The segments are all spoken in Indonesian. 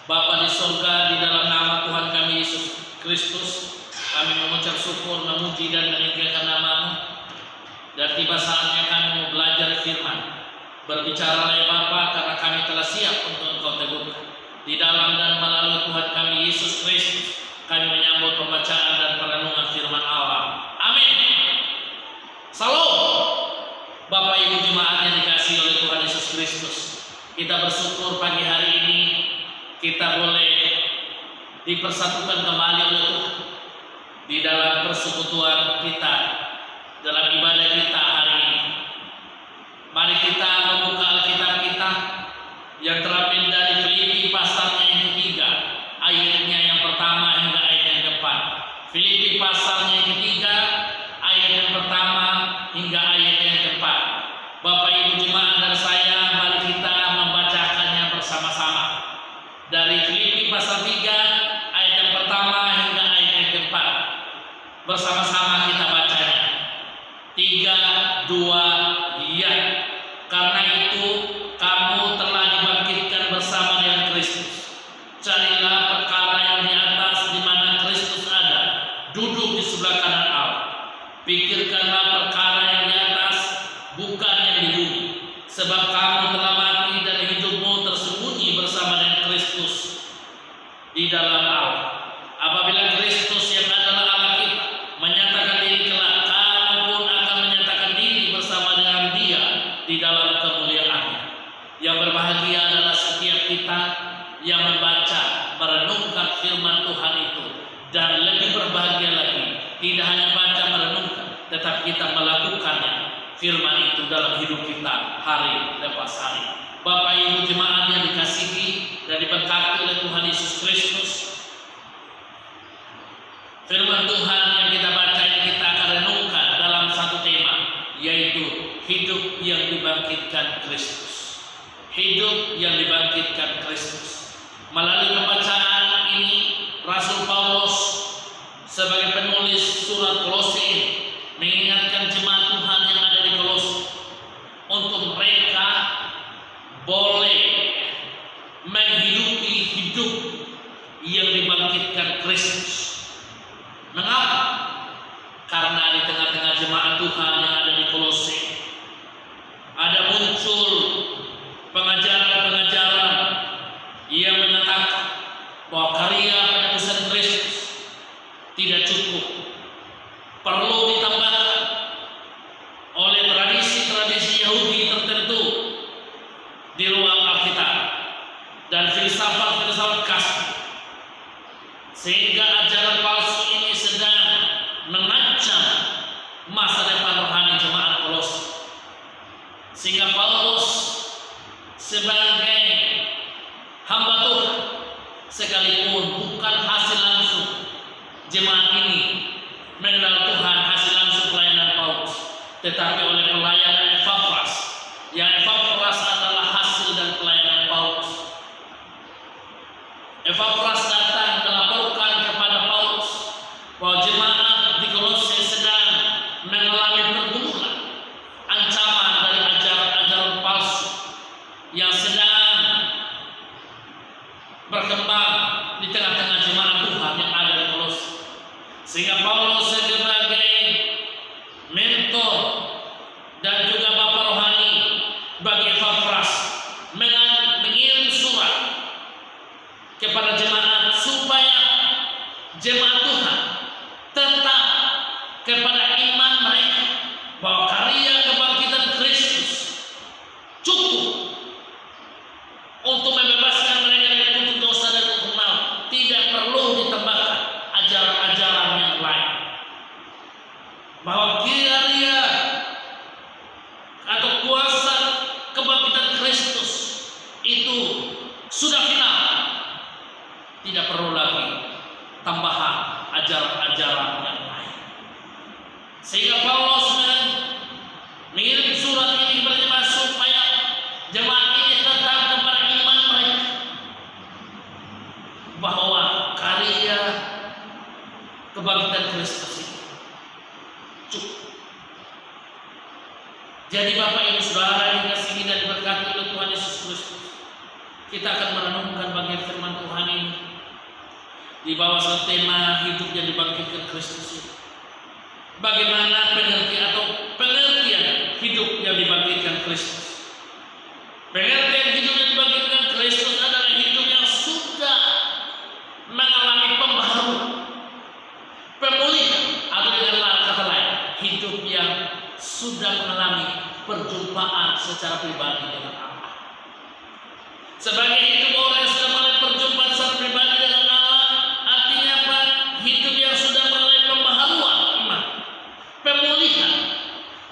Bapa di surga, di dalam nama Tuhan kami Yesus Kristus, kami mengucap syukur, memuji dan meninggikan nama-Mu. Dan tiba saatnya kami mau belajar firman. Berbicaralah ya Bapa, karena kami telah siap untuk Engkau teguhkan. Di dalam dan melalui Tuhan kami Yesus Kristus, kami menyambut pembacaan dan perenungan firman Allah. Amin. Salam. Bapak Ibu jemaat yang dikasihi oleh Tuhan Yesus Kristus, kita bersyukur pagi hari ini kita boleh dipersatukan kembali oleh Tuhan di dalam persekutuan kita, dalam ibadah kita hari ini. Mari kita membuka Alkitab kita yang terambil dari Filipi pasalnya yang ketiga, ayatnya yang pertama hingga ayat yang keempat. Filipi pasalnya yang ketiga, ayat yang pertama hingga ayat yang keempat. Bapak Ibu jemaat dan saya, mari kita membacakannya bersama-sama. Dari Filipi pasal 3 ayat yang pertama hingga ayat yang keempat. Bersama-sama kita bacanya. 3, 2, ya. Karena itu kamu telah dibangkitkan bersama dengan Kristus. Carilah perkara yang di atas di mana Kristus ada, duduk di sebelah kanan Allah. Pikirkanlah perkara yang di atas, bukan yang di bumi. Sebab kamu telah mati dan hidupmu tersembunyi bersama dengan Kristus di dalam Allah. Apabila Kristus yang adalah Allah kita menyatakan diri kelak, kamu pun akan menyatakan diri bersama dengan Dia di dalam kemuliaannya. Yang berbahagia adalah setiap kita yang membaca, merenungkan firman Tuhan itu, dan lebih berbahagia lagi, tidak hanya baca merenungkan, tetapi kita melakukannya firman itu dalam hidup kita hari lepas hari. Bapak Ibu jemaat yang dikasihi dan diberkati oleh Tuhan Yesus Kristus, firman Tuhan yang kita baca ini kita akan renungkan dalam satu tema, yaitu hidup yang dibangkitkan Kristus. Hidup yang dibangkitkan Kristus. Melalui pembacaan ini, Rasul Paulus sebagai penulis surat Kolose mengingatkan jemaat Tuhan yang ada di Kolose untuk mereka boleh menghidupi hidup yang dibangkitkan Kristus. Mengapa? Karena di tengah-tengah jemaat Tuhan yang ada di Kolose ada muncul pengajaran-pengajaran yang menyatakan bahwa karya penebusan Kristus tidak cukup, perlu ditambahkan oleh tradisi-tradisi Yahudi tertentu di ruang Alkitab dan filsafat-filsafat kasih, sehingga ajaran palsu ini sedang mengancam masa depan rohani jemaat Kolose. Sehingga Paulus sebagai hamba Tuhan, sekalipun bukan hasil langsung jemaat ini mengenal Tuhan hasil langsung pelayanan Paulus, tetapi oleh pelayanan Epafras, yang Epafras adalah hasil dan pelayanan Paulus. Epafras datang melaporkan kepada Paulus bahwa jemaat di Kolose sedang mengalami pergumulan, ancaman dari ajaran-ajaran palsu yang sedang berkembang di tengah-tengah jemaat Tuhan yang ada di Kolose. Sehingga Paulus sebagai mentor dan juga bapak rohani bagi Epafras mengirim surat kepada jemaat supaya jemaat Tuhan tetap kepada iman mereka bahwa karya kebangkitan Kristus cukup untuk membebaskan mereka dari kutuk dosa dan kutuk maut. Tidak perlu ditambahkan ajaran-ajaran yang lain. Bahwa karya atau kuasa kebangkitan Kristus itu sudah final. Tidak perlu lagi tambahan ajaran-ajaran yang lain. Sehingga Paulus mengirim surat ini kepada jemaat supaya jemaat ini tetap kepada iman mereka bahwa karya kebangkitan Kristus itu cukup. Jadi Bapak Ibu Saudara yang dikasihi dan diberkati oleh Tuhan Yesus Kristus, kita akan merenungkan bagian firman Tuhan ini di bawah tema hidup yang dibangkitkan Kristus ini. Bagaimana pengertian hidup yang dibangkitkan Kristus? Pengertian hidup yang dibangkitkan Kristus adalah hidup yang sudah mengalami pembaharuan, pemulihan, atau dengan kata lain, hidup yang sudah mengalami perjumpaan secara pribadi dengan Allah. Sebagai hidup orang yang sudah mengalami perjumpaan secara pribadi dengan Allah, artinya apa? Hidup yang sudah mengalami pembaharuan iman, pemulihan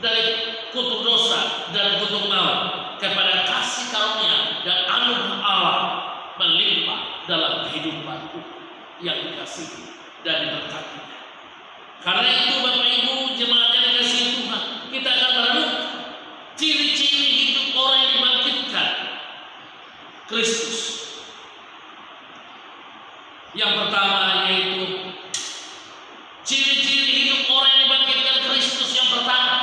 dari kutuk dosa dan kutuk maut kepada kasih karunia dan anugerah Allah melimpah dalam kehidupan yang dikasihi dan diberkati. Karena itu Bapak Ibu jemaat yang dikasihi Tuhan, kita akan merenungkan ciri-ciri hidup orang yang dibangkitkan Kristus. Yang pertama yaitu ciri-ciri hidup orang yang dibangkitkan Kristus. Yang pertama,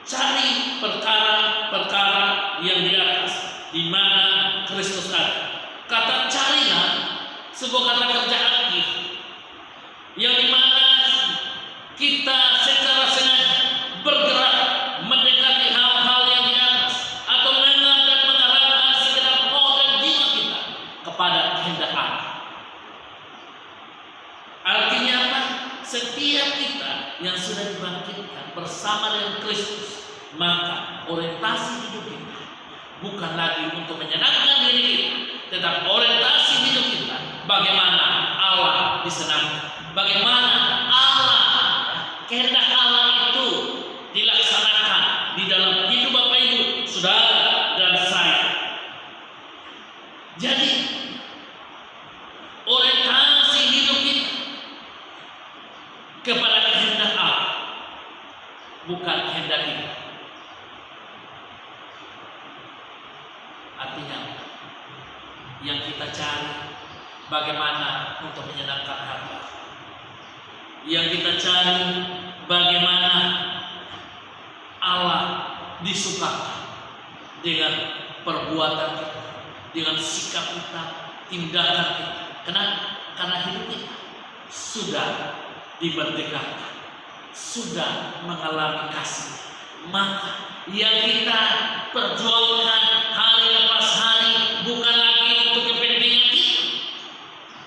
cari perkara-perkara yang di atas, di mana Kristus ada. Kata carilah sebuah kata kerja aktif, yang dimana kita secara sengaja bergerak mendekati hal-hal yang di atas, atau mengarahkan dan mengarahkan segenap roh dan jiwa kita kepada kehendak Allah. Artinya apa? Setiap kita yang sudah dibangkitkan bersama dengan Kristus, maka orientasi hidup kita bukan lagi untuk menyenangkan diri kita, tetapi orientasi hidup kita bagaimana Allah disenangkan, bagaimana Allah, kehendak Allah itu dilaksanakan di dalam hidup Bapak Ibu, saudara dan saya. Jadi orientasi hidup kita kepada kehendak Allah, bukan kehendak kita. Artinya yang kita cari bagaimana untuk menyenangkan hati, yang kita cari bagaimana Allah disukakan dengan perbuatan kita, dengan sikap kita, tindakan kita. Kenapa? Karena hidup kita sudah dimerdekakan, sudah mengalami kasih. Maka yang kita perjuangkan hari lepas hari bukan lagi untuk kepentingan kita,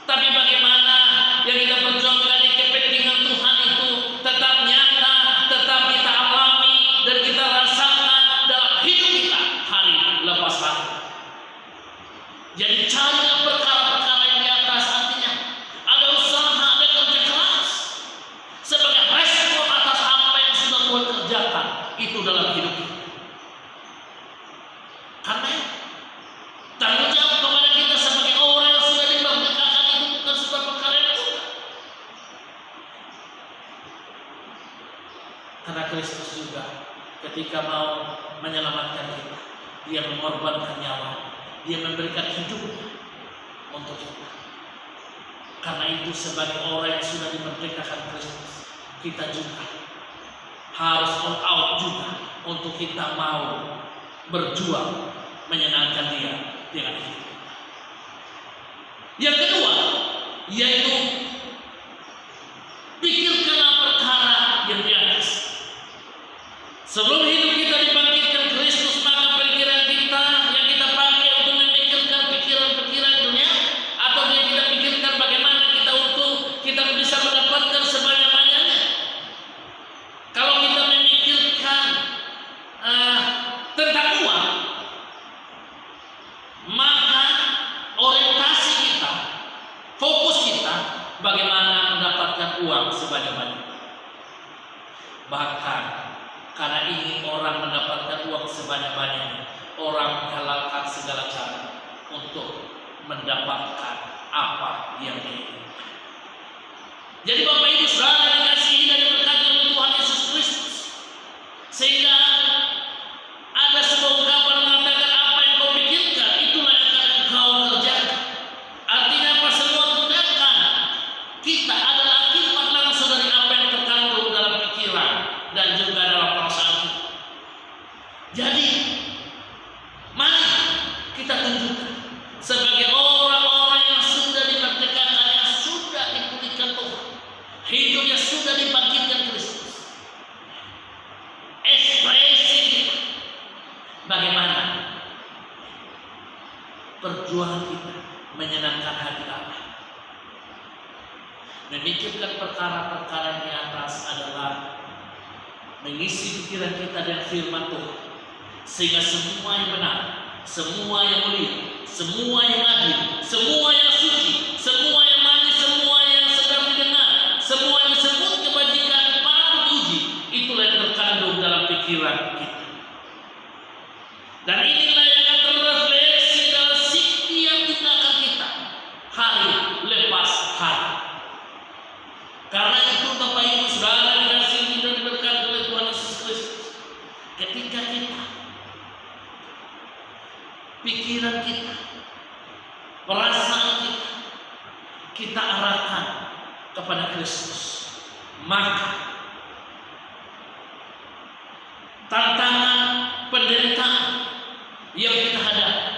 tapi bagaimana yang kita perjuangkan di kepentingan Tuhan itu tetap nyata, tetap kita alami dan kita rasakan dalam hidup kita hari lepas hari. Jadi carilah perkara-perkara yang di atas, artinya ada usaha, ada kerja keras sebagai respon atas apa yang sudah Tuhan kerjakan itu dalam hidup kita. Karena tanggung jawab kepada kita sebagai orang yang sudah dimerdekakan itu bukan sebuah perkara yang mudah. Karena Kristus juga ketika mau menyelamatkan kita, Dia mengorbankan nyawa, Dia memberikan hidupnya untuk kita. Karena itu sebagai orang yang sudah dimerdekakan Kristus, kita juga harus all out juga untuk kita mau berjuang menyenangkan Dia dengan hidup kita. Yang kedua yaitu pikirkanlah perkara yang di atas. Sebelum hidup kita dibangkitkan Kristus, maka pikiran kita yang kita pakai untuk memikirkan pikiran-pikiran dunia, atau yang kita pikirkan bagaimana kita bisa mendapatkan sebanyak-banyaknya. Kalau kita memikirkan tentang uang, maka orientasi kita, fokus kita bagaimana mendapatkan uang sebanyak-banyaknya. Bahkan karena ingin orang mendapatkan uang sebanyak-banyaknya, orang menghalalkan segala cara untuk mendapatkan apa yang diinginkan. Jadi Bapak Ibu saudara dikasihi dan diberkati oleh Tuhan Yesus Kristus, sehingga ada sebuah ungkapan mengatakan apa yang kau pikirkan itulah yang akan kau kerjakan. Artinya apa? Semua tindakan kita adalah akibat langsung dari apa yang terkandung dalam pikiran dan juga dalam perasaan kita. Jadi mari perjuangan kita menyenangkan hati Allah. Memikirkan perkara-perkara yang di atas adalah mengisi pikiran kita dengan firman Tuhan, sehingga semua yang benar, semua yang mulia, semua yang adil, semua yang suci, semua yang manis, semua yang sedang didengar, semua yang disebut kebajikan patut diuji, itulah yang terkandung dalam pikiran kita. Dan inilah yang akan terrefleksi dalam setiap tindakan kita hari lepas hari. Karena itu Bapak Ibu Saudara dikasihi dan diberkati oleh Tuhan Yesus Kristus, ketika kita pikiran kita, perasaan kita arahkan kepada Kristus, maka tantangan penderitaan yang kita hadapi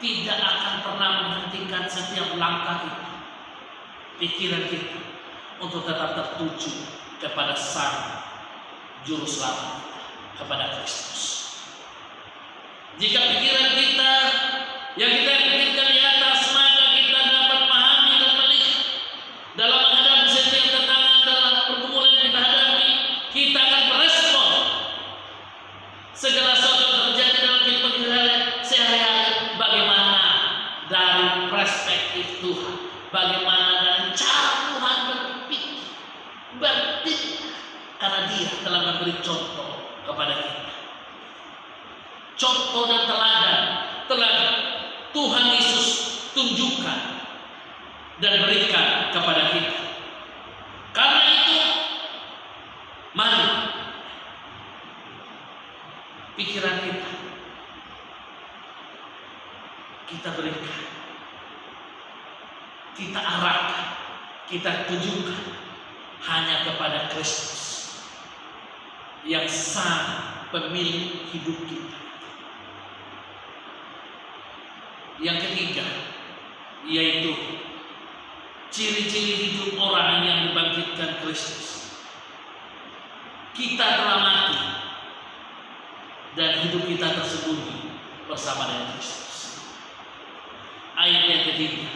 tidak akan pernah menghentikan setiap langkah kita, pikiran kita, untuk tetap tertuju kepada Sang Juru Selamat kita, kepada Kristus. Jika pikiran kita yang kita pikirkan di atas, maka kita dapat memahami dan melihat dalam menghadapi setiap tantangan dalam pergumulan yang kita hadapi, kita akan berespon segala sesuatu yang terjadi dalam kehidupan kita sehari-hari, bagaimana dari perspektif Tuhan, bagaimana dari cara Tuhan bertindak, karena Dia telah memberi contoh kepada kita. Contoh dan teladan telah Tuhan Yesus tunjukkan dan berikan kepada kita. Karena itu, mari pikiran kita berikan, kita arahkan, kita tunjukkan hanya kepada Kristus yang sang pemilik hidup kita. Yang ketiga, yaitu ciri-ciri hidup orang yang dibangkitkan Kristus. Kita telah mati dan hidup kita tersembunyi bersama dengan Kristus. Ayat yang ketiga,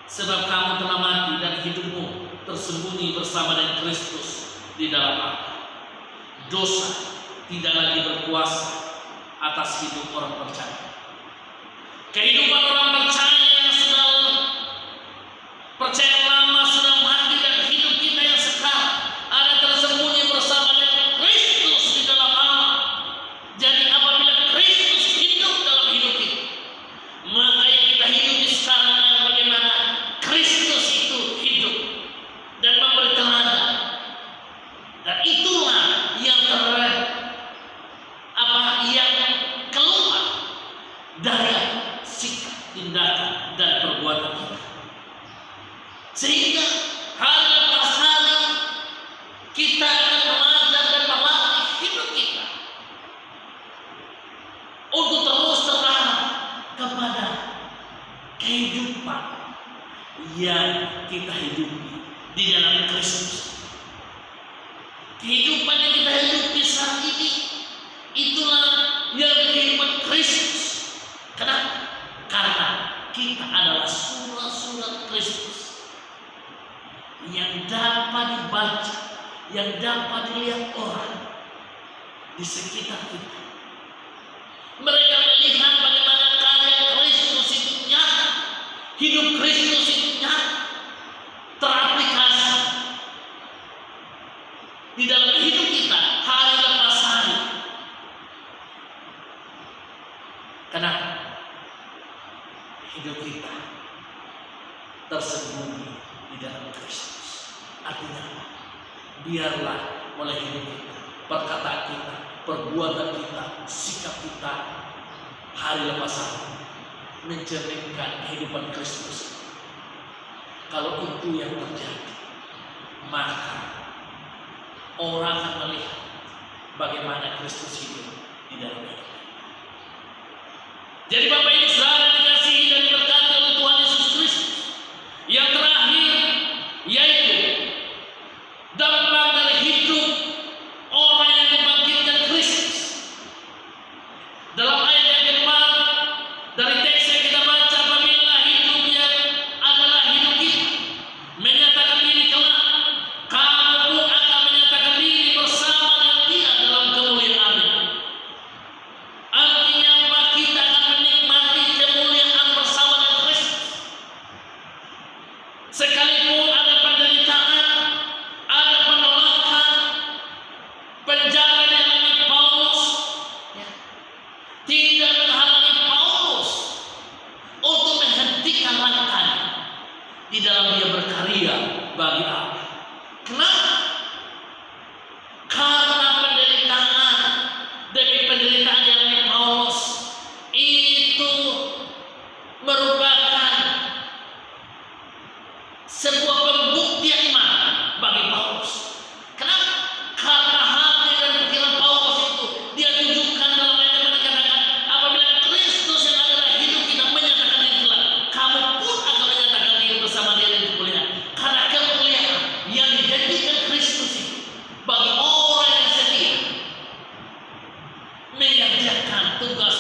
sebab kamu telah mati dan hidupmu tersembunyi bersama dengan Kristus di dalam Allah. Dosa tidak lagi berkuasa atas hidup orang percaya. Kehidupan orang percaya yang sudah percaya lama, sudah mati, dan hidup kita yang sekarang ada tersembunyi bersama dengan Kristus di dalam Allah. Jadi apabila Kristus hidup dalam hidup kita, maka yang kita hidup di sekarang adalah bagaimana Kristus itu hidup dan memberi teladan. Dan itulah yang yang keluar dari sikap, tindakan, dan perbuatan kita, sehingga hari lepas hari kita akan belajar dan melatih hidup kita untuk terus terarah kepada kehidupan yang kita hidupi di dalam Kristus. Kehidupan yang kita hidupi saat ini, itulah yang kehidupan Kristus. Kenapa? Karena kita adalah surat-surat Kristus yang dapat dibaca, yang dapat dilihat orang di sekitar kita. Mereka melihat bagaimana karya Kristus itu nyata, hidup Kristus itu nyata, teraplikasi di dalam hidup kita hari lepas hari. Kenapa? Hidup kita tersembunyi di dalam Kristus. Artinya apa? Biarlah mulai hidup kita, perkataan kita, perbuatan kita, sikap kita hari lepas hari mencerminkan kehidupan Kristus. Kalau itu yang terjadi, maka orang akan melihat bagaimana Kristus hidup di dalam hidup. Jadi Bapak Ibu Saudara dikasihi dan diberkati oleh Tuhan Yesus Kristus, yang terakhir yaitu dampak dari hidup orang yang dibangkitkan Kristus. Dalam ayat yang keempat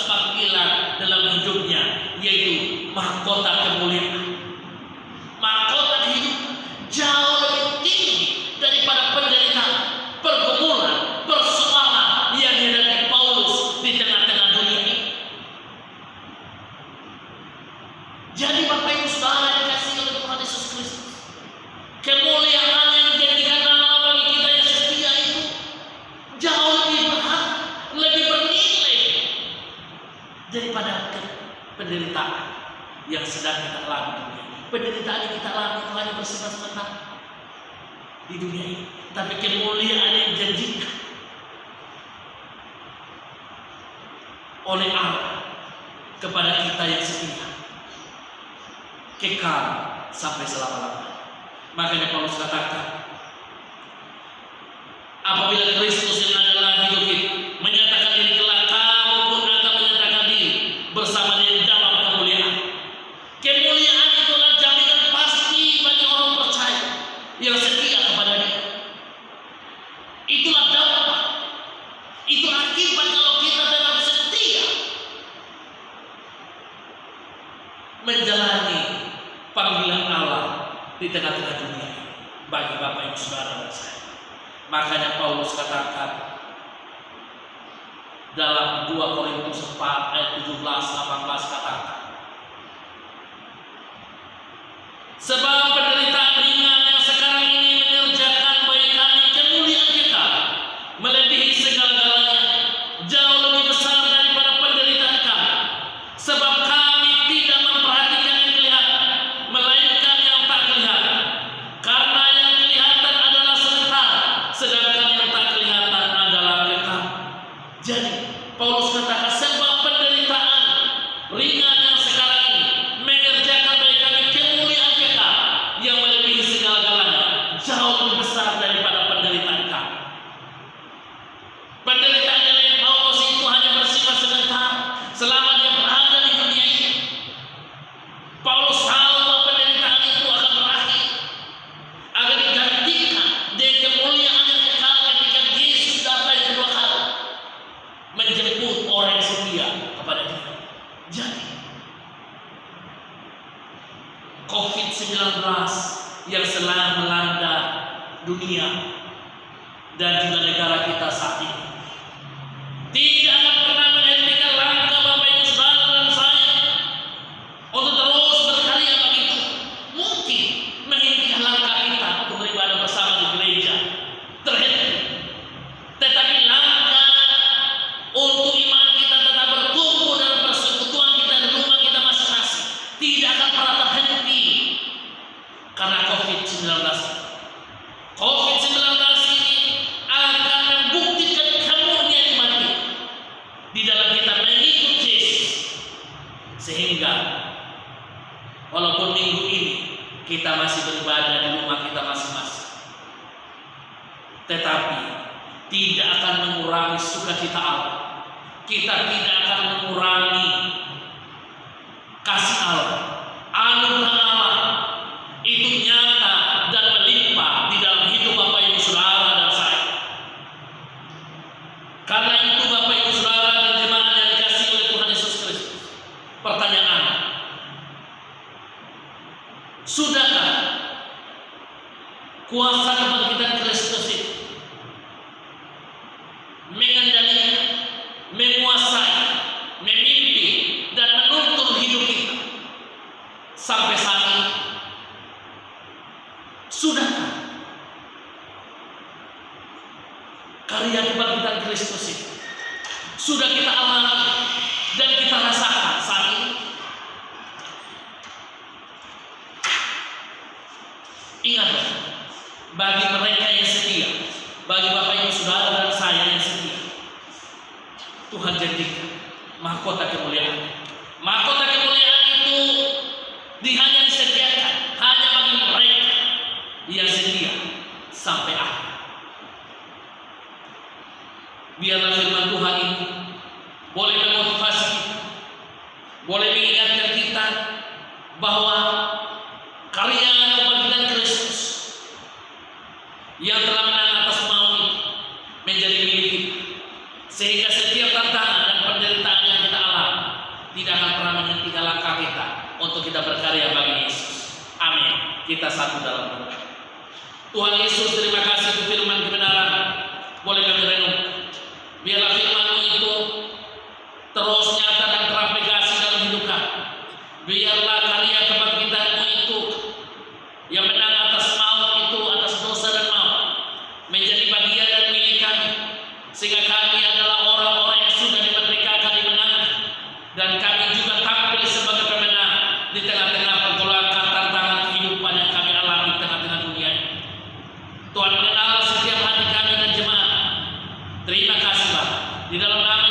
panggilan dalam hidupnya, yaitu mahkota kemuliaan. Mahkota kehidupan jauh lebih tinggi daripada penderitaan, pergumulan, persoalan yang dihadapi Paulus di tengah-tengah dunia ini. Jadi Bapak Ibu Saudara dikasihi oleh Tuhan Yesus Kristus, kemuliaan yang dijadikan Allah bagi kita yang setia itu jauh lebih berharga, lebih bernilai daripada penderitaan yang sedang kita alami di dunia ini. Penderitaan yang kita alami itu hanya bersifat sementara di dunia ini, tapi kemuliaan yang dijanjikan oleh Allah kepada kita yang setia kekal sampai selama-lamanya. Makanya Paulus katakan, apabila Kristus yang adalah hidup kita menyatakan diri kelak, kamu pun akan menyatakan diri bersama Dia dalam kemuliaan. Kemuliaan itulah jaminan pasti bagi orang percaya yang setia kepada Dia. Itulah dampak, itu akibat kalau kita dalam setia menjalani panggilan Allah di tengah-tengah dunia bagi Bapak Ibu Saudara dan saya. Makanya Paulus katakan dalam 2 Korintus 4 ayat 17-18 katakan, sebab penderitaan ringan yang sekarang ini mengerjakan bagi kami kemuliaan kita melebihi segala-galanya, jauh lebih besar daripada penderitaan kami. Sebab kami tidak memperhatikan yang kelihatan, melainkan yang tak kelihatan. Karena yang kelihatan adalah sementara, sedangkan yang tak kelihatan adalah kekal. Jadi Paulus katakan, sebab penderitaan ringan yang sekarang ini mengerjakan bagi kami kemuliaan kekal yang melebihi segala-galanya, jauh lebih besar daripada penderitaan kami. Penderitaan yang Paulus itu hanya bersifat sementara selama dia berada di dunia ini. Paulus tahu bahwa penderitaan itu akan berakhir, akan digantikan dengan kemuliaan yang kekal ketika Yesus datang yang kedua kali menjemput orang yang setia kepada Dia. Jadi COVID-19 yang sedang melanda dunia dan juga negara kita saat ini tidak akan pernah menghentikan langkah Bapak Ibu Saudara dan saya untuk terus berkarya bagi Tuhan. Mungkin menghentikan langkah kita untuk beribadah bersama di gereja terhenti, tetapi langkah untuk iman kita tetap bertumbuh dalam persekutuan kita di rumah kita masing-masing tidak akan pernah terhenti karena COVID-19. COVID-19 ini akan membuktikan kemuliaan iman kita di dalam kita mengikut Yesus, sehingga walaupun minggu ini kita masih beribadah di rumah kita masing-masing, tetapi tidak akan mengurangi sukacita Allah. Kita tidak akan mengurangi kasih Allah, anugerah Allah itu nyata dan melimpah di dalam hidup Bapak Ibu Saudara dan saya. Karena itu Bapak Ibu Saudara dan jemaat yang dikasihi oleh Tuhan Yesus Kristus, pertanyaan, sudahkah kuasa kebangkitan Kristus itu mengendalikan, menguasai, memimpin dan menuntun hidup kita sampai saat ini? Sudahkah karya kebangkitan Kristus itu sudah kita alami dan kita rasakan saat ini? Ingatlah, bagi mereka yang setia, bagi Bapak Ibu Saudara dan saya yang setia, Tuhan janjikan mahkota kemuliaan. Mahkota kemuliaan itu hanya disediakan hanya bagi mereka yang setia sampai akhir. Biarlah firman Tuhan ini boleh memotivasi kita, boleh mengingatkan kita bahwa karya kebangkitan Kristus yang telah menang atas maut itu menjadi milik kita, sehingga setiap tantangan dan penderitaan yang kita alami tidak akan pernah menghentikan langkah kita untuk kita berkarya bagi Yesus. Amin. Kita satu dalam doa. Tuhan Yesus, terima kasih untuk firman kebenaran. Boleh kami renung. Biarlah firman-Mu itu terus nyata dan teraplikasi dalam hidup kami. Biarlah karya kebangkitan-Mu itu yang menang atas maut itu, atas dosa dan maut, menjadi bagian dan milik kami, sehingga kami adalah orang-orang yang sudah dimerdekakan, dimenangkan, dan kami juga tampil sebagai pemenang di tengah-tengah pergolakan tantangan kehidupan yang kami alami di tengah-tengah dunia ini. Tuhan mengenal setiap hati kami dan jemaat. Terima kasih Pak. Di dalam nama